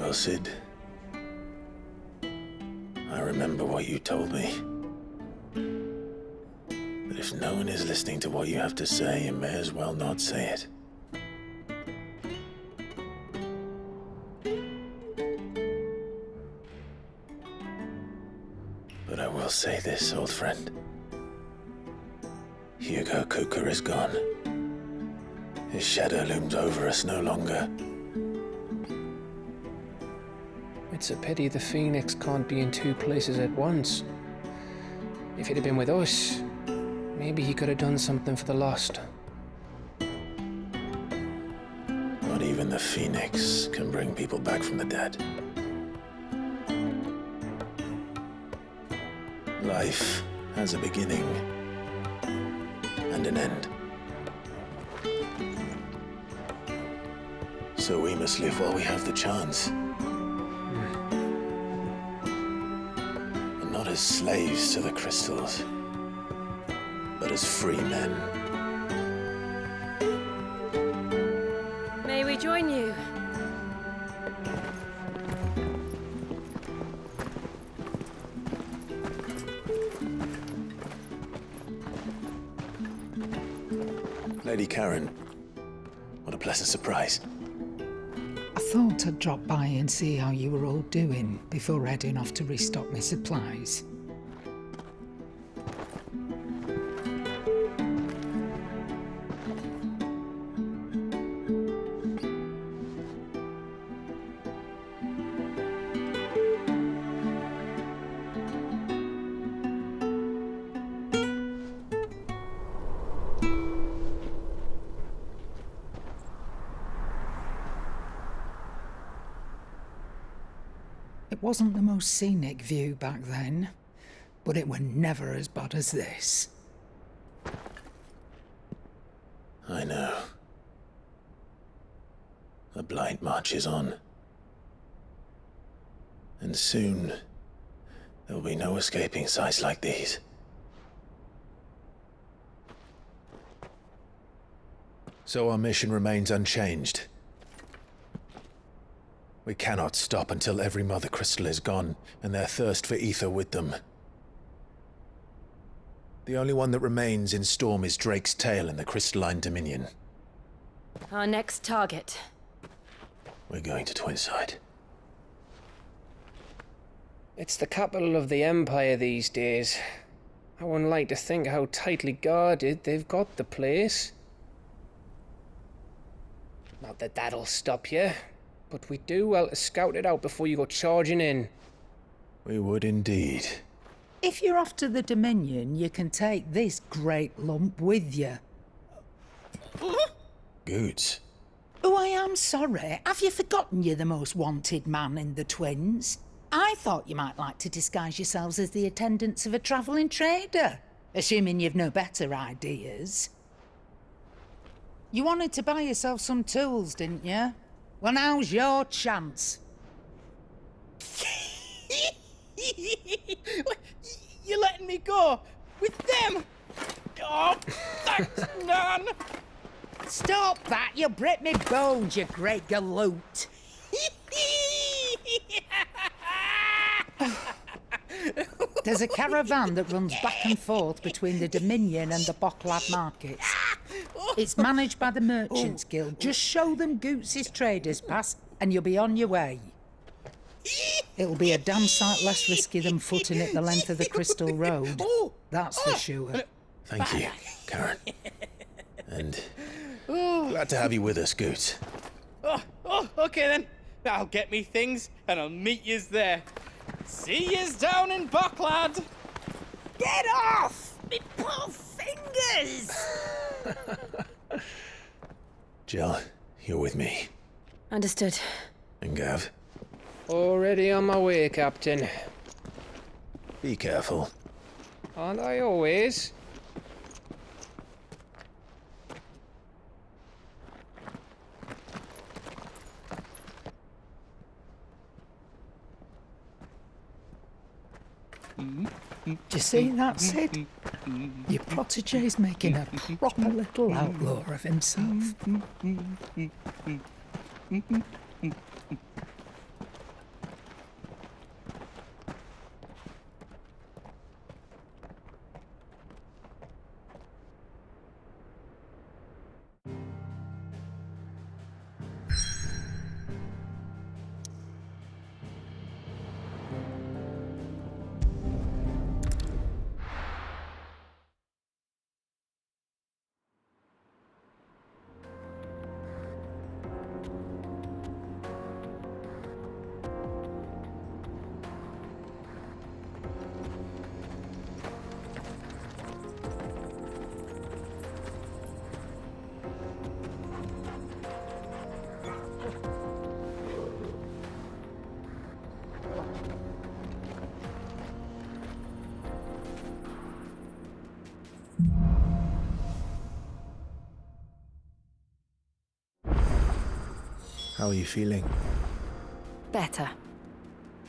Well, Sid, I remember what you told me. That if no one is listening to what you have to say, you may as well not say it. But I will say this, old friend. Hugo Kuka is gone. His shadow looms over us no longer. It's a pity the Phoenix can't be in two places at once. If he'd have been with us, maybe he could have done something for the lost. Not even the Phoenix can bring people back from the dead. Life has a beginning and an end. So we must live while we have the chance. And not as slaves to the crystals, but as free men. May we join you? Lady Karen, what a pleasant surprise. I thought I'd drop by and see how you were all doing before heading off to restock my supplies. It wasn't the most scenic view back then, but it were never as bad as this. I know. The Blight marches on. And soon, there'll be no escaping sights like these. So our mission remains unchanged. We cannot stop until every Mother Crystal is gone, and their thirst for ether with them. The only one that remains in Storm is Drake's Tail in the Crystalline Dominion. Our next target. We're going to Twinside. It's the capital of the Empire these days. I wouldn't like to think how tightly guarded they've got the place. Not that that'll stop you, but we do well to scout it out before you go charging in. We would indeed. If you're off to the Dominion, you can take this great lump with you. Goods. Oh, I am sorry. Have you forgotten you're the most wanted man in the Twins? I thought you might like to disguise yourselves as the attendants of a travelling trader, assuming you've no better ideas. You wanted to buy yourself some tools, didn't you? Well, now's your chance. You're letting me go with them? Oh, thanks, Nan. Stop that! You'll break me bones, you great galoot. There's a caravan that runs back and forth between the Dominion and the Bocklad markets. It's managed by the Merchants Guild. Just show them Goots' traders pass and you'll be on your way. It'll be a damn sight less risky than footing it the length of the Crystal Road. That's for sure. Thank you, Karen. And glad to have you with us, Goots. Okay then. I'll get me things and I'll meet yous there. See yous down in Bocklad. Get off! Me poor fingers! Jill, you're with me. Understood. And Gav, Already on my way, Captain. be careful. Aren't I always? Do you see that, Sid? Your protege's making a proper little outlaw of himself. How are you feeling? Better.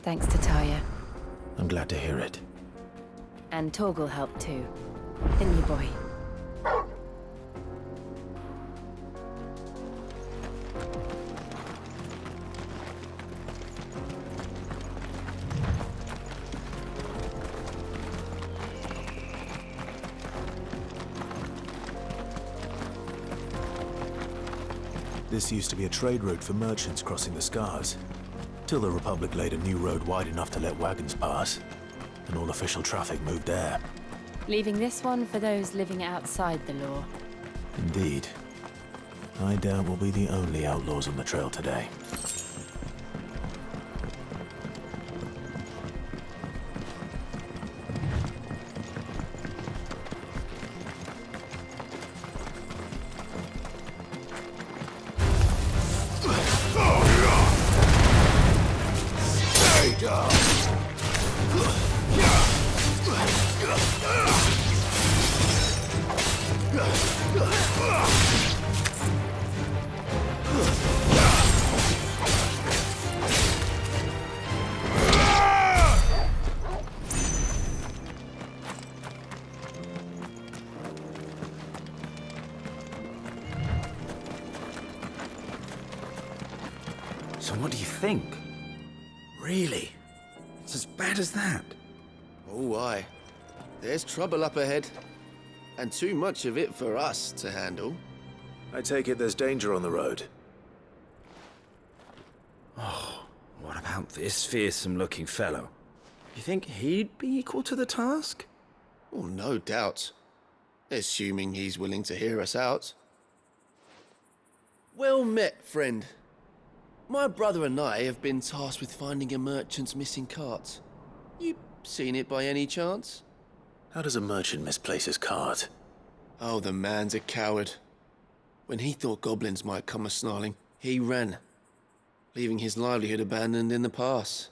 Thanks to Taya. I'm glad to hear it. And Torgal helped too. Didn't you, boy? This used to be a trade route for merchants crossing the Scars, till the Republic laid a new road wide enough to let wagons pass, and all official traffic moved there. Leaving this one for those living outside the law. Indeed. I doubt we'll be the only outlaws on the trail today. So what do you think? Really? It's as bad as that? Oh, aye. There's trouble up ahead. And too much of it for us to handle. I take it there's danger on the road. Oh, what about this fearsome-looking fellow? You think he'd be equal to the task? Oh, no doubt. Assuming he's willing to hear us out. Well met, friend. My brother and I have been tasked with finding a merchant's missing cart. You seen it by any chance? How does a merchant misplace his cart? Oh, the man's a coward. When he thought goblins might come a-snarling, he ran, leaving his livelihood abandoned in the pass.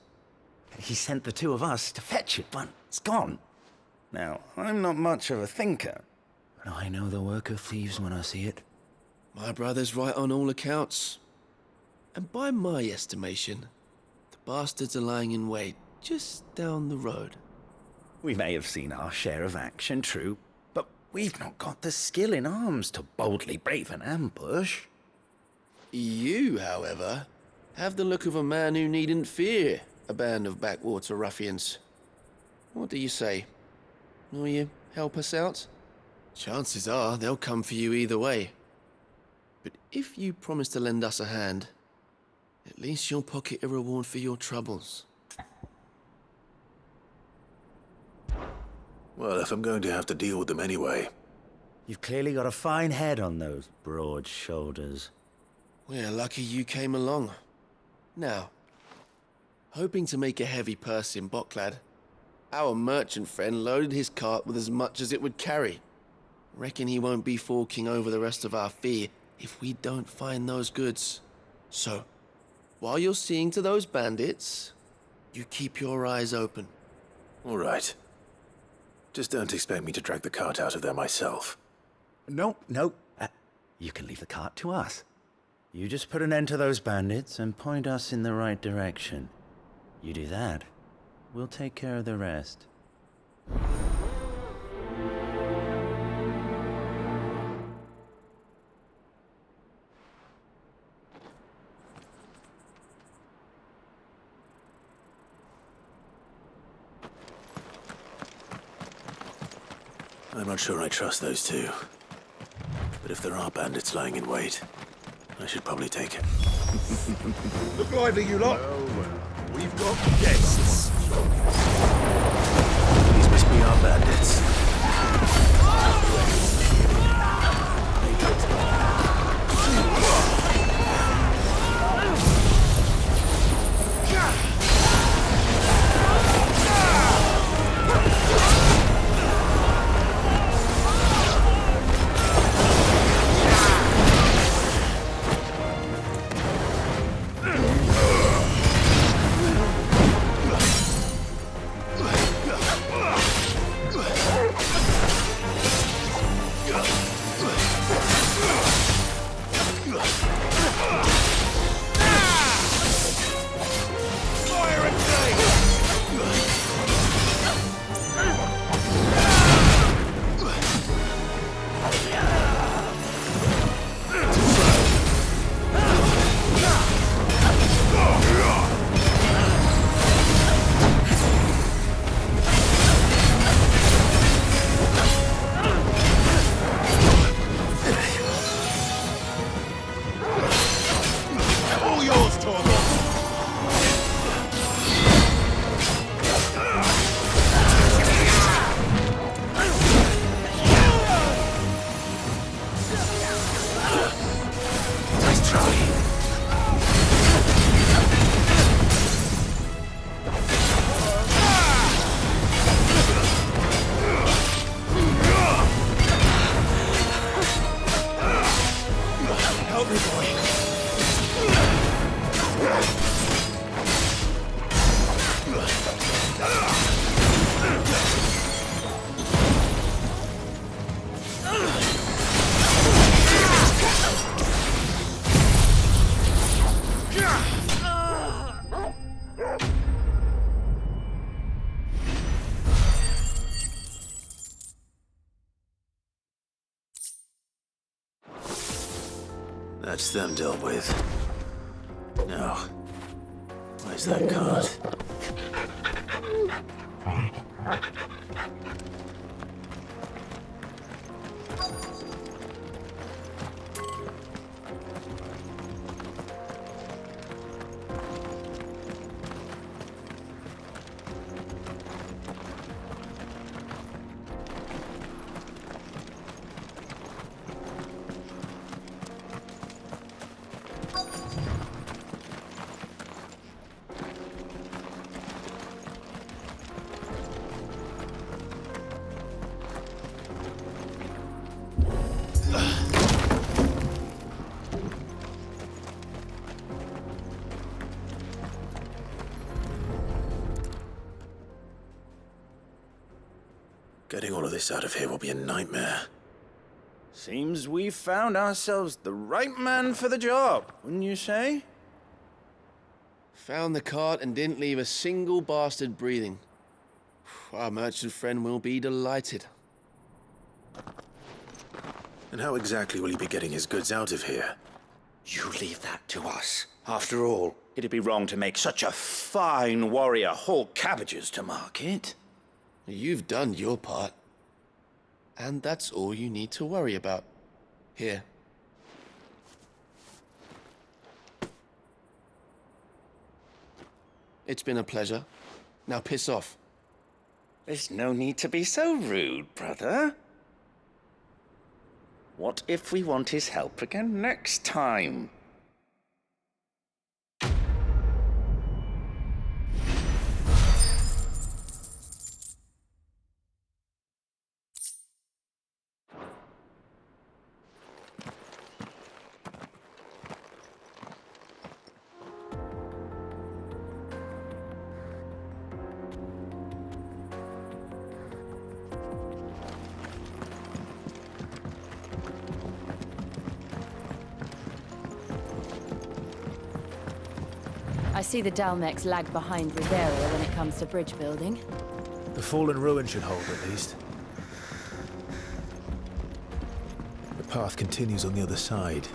He sent the two of us to fetch it, but it's gone. Now, I'm not much of a thinker, but I know the work of thieves when I see it. My brother's right on all accounts. And by my estimation, the bastards are lying in wait just down the road. We may have seen our share of action, true, but we've not got the skill in arms to boldly brave an ambush. You, however, have the look of a man who needn't fear a band of backwater ruffians. What do you say? Will you help us out? Chances are they'll come for you either way. But if you promise to lend us a hand, at least you'll pocket a reward for your troubles. Well, if I'm going to have to deal with them anyway. You've clearly got a fine head on those broad shoulders. We're lucky you came along. Now, hoping to make a heavy purse in Boklad, our merchant friend loaded his cart with as much as it would carry. Reckon he won't be forking over the rest of our fee if we don't find those goods. So, while you're seeing to those bandits, you keep your eyes open. All right. Just don't expect me to drag the cart out of there myself. No. You can leave the cart to us. You just put an end to those bandits and point us in the right direction. You do that, we'll take care of the rest. I'm not sure I trust those two. But if there are bandits lying in wait, I should probably take it. Look lively, you lot. We've got guests. These must be our bandits. That's them dealt with. Now, where's that cart? Getting all of this out of here will be a nightmare. Seems we've found ourselves the right man for the job, wouldn't you say? Found the cart and didn't leave a single bastard breathing. Our merchant friend will be delighted. And how exactly will he be getting his goods out of here? You leave that to us. After all, it'd be wrong to make such a fine warrior haul cabbages to market. You've done your part. And that's all you need to worry about. Here. It's been a pleasure. Now piss off. There's no need to be so rude, brother. What if we want his help again next time? I see the Dzemekys lag behind Riberia when it comes to bridge building. The fallen ruin should hold, at least. The path continues on the other side.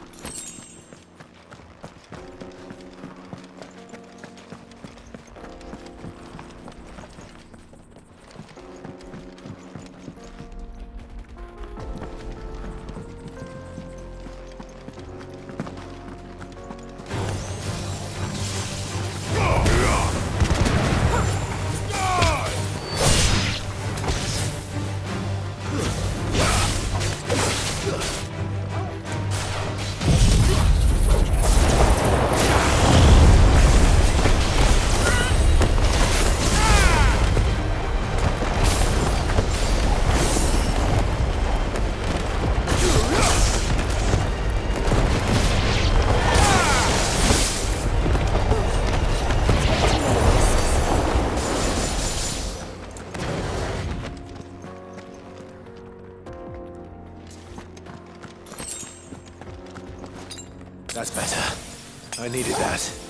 That's better. I needed that.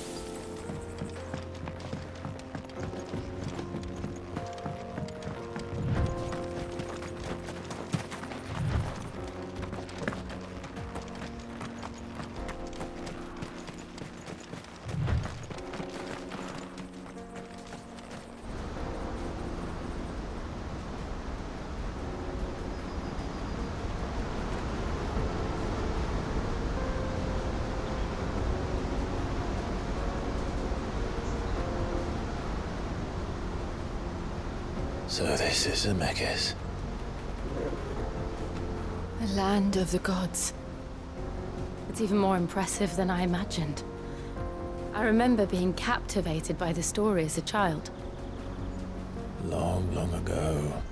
So this is Dzemekys. The land of the gods. It's even more impressive than I imagined. I remember being captivated by the story as a child. Long, long ago,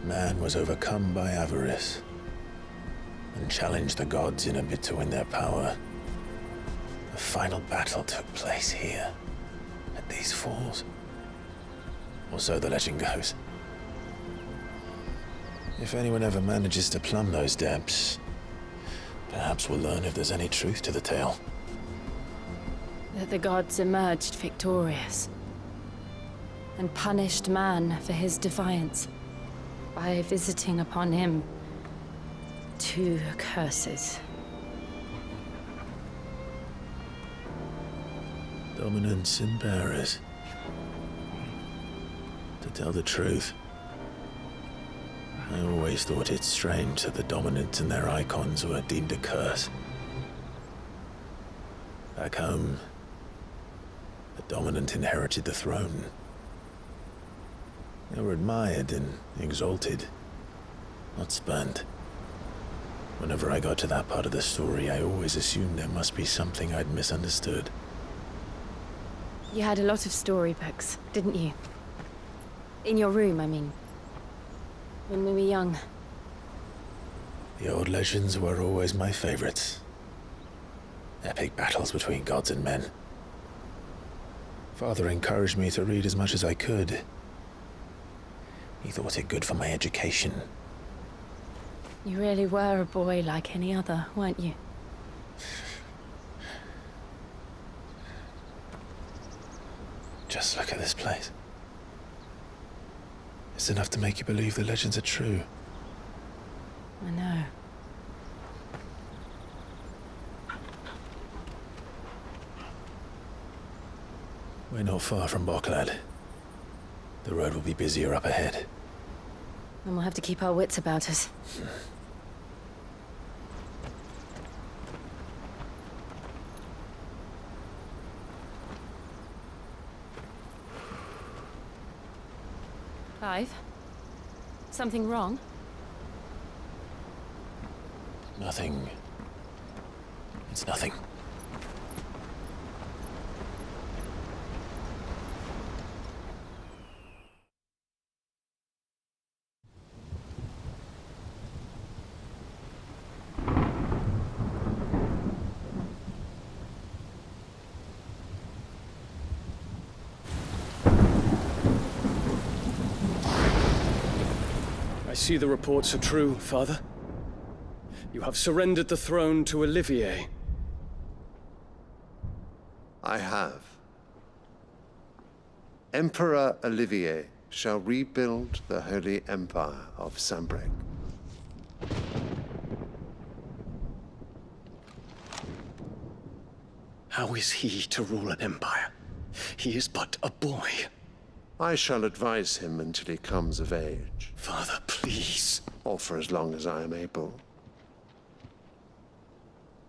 man was overcome by avarice and challenged the gods in a bid to win their power. The final battle took place here, at these falls. Or so the legend goes. If anyone ever manages to plumb those depths, perhaps we'll learn if there's any truth to the tale. That the gods emerged victorious and punished man for his defiance by visiting upon him 2 curses. Dominance in bearers. To tell the truth, I always thought it strange that the dominant and their icons were deemed a curse. Back home, the dominant inherited the throne. They were admired and exalted, not spurned. Whenever I got to that part of the story, I always assumed there must be something I'd misunderstood. You had a lot of storybooks, didn't you? In your room, I mean. When we were young. The old legends were always my favorites. Epic battles between gods and men. Father encouraged me to read as much as I could. He thought it good for my education. You really were a boy like any other, weren't you? Just look at this place. It's enough to make you believe the legends are true. I know. We're not far from Boklad. The road will be busier up ahead. And we'll have to keep our wits about us. Clive? Something wrong? Nothing. It's nothing. I see the reports are true, Father. You have surrendered the throne to Olivier. I have. Emperor Olivier shall rebuild the Holy Empire of Sanbreque. How is he to rule an empire? He is but a boy. I shall advise him until he comes of age. Father, please. Or for as long as I am able.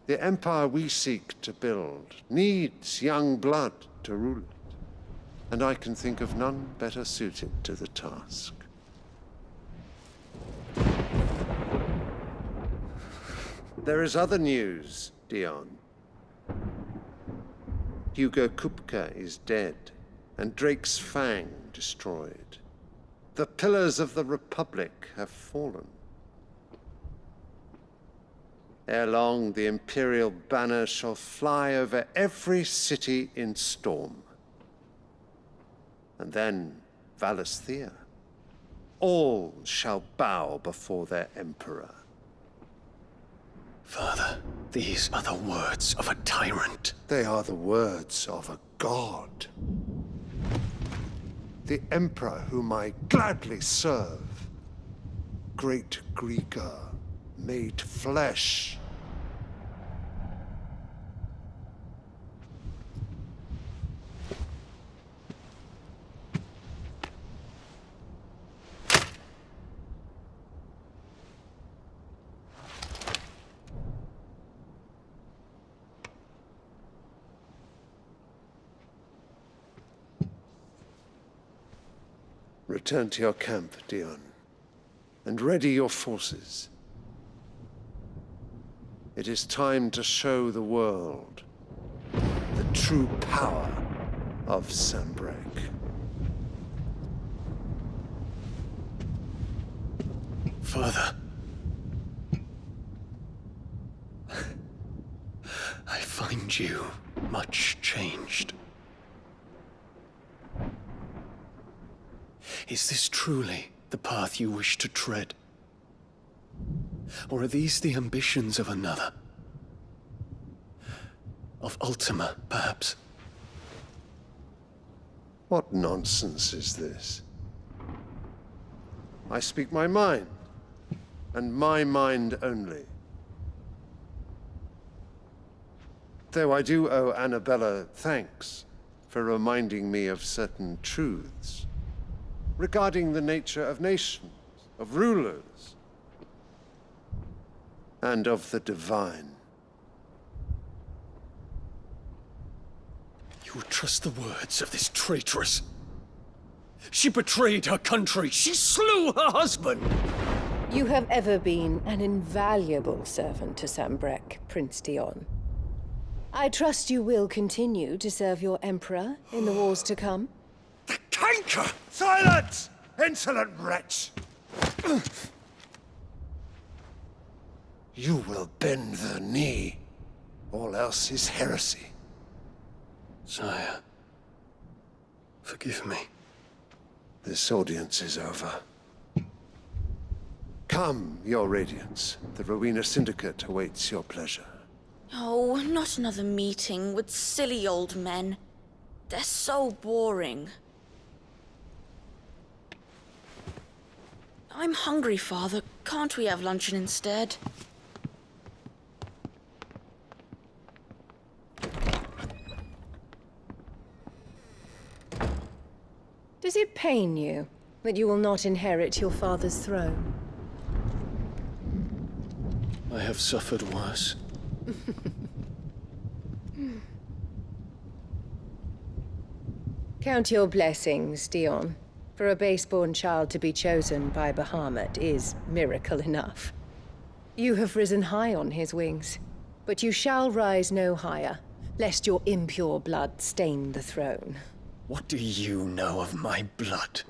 The empire we seek to build needs young blood to rule it, and I can think of none better suited to the task. There is other news, Dion. Hugo Kupka is dead, and Drake's Fang destroyed. The pillars of the Republic have fallen. Ere long, the Imperial banner shall fly over every city in Storm. And then, Valisthea. All shall bow before their Emperor. Father, these are the words of a tyrant. They are the words of a god. The Emperor whom I gladly serve. Great Greeker, made flesh. Return to your camp, Dion, and ready your forces. It is time to show the world the true power of Sanbreque. Father. I find you much changed. Is this truly the path you wish to tread? Or are these the ambitions of another? Of Ultima, perhaps? What nonsense is this? I speak my mind, and my mind only. Though I do owe Annabella thanks for reminding me of certain truths regarding the nature of nations, of rulers, and of the divine. You would trust the words of this traitress? She betrayed her country. She slew her husband. You have ever been an invaluable servant to Sambrek, Prince Dion. I trust you will continue to serve your Emperor in the wars to come. The canker! Silence! Insolent wretch! You will bend the knee. All else is heresy. Sire, forgive me. This audience is over. Come, your Radiance. The Rowena Syndicate awaits your pleasure. Oh, not another meeting with silly old men. They're so boring. I'm hungry, Father. Can't we have luncheon instead? Does it pain you that you will not inherit your father's throne? I have suffered worse. Count your blessings, Dion. For a base-born child to be chosen by Bahamut is miracle enough. You have risen high on his wings, but you shall rise no higher, lest your impure blood stain the throne. What do you know of my blood?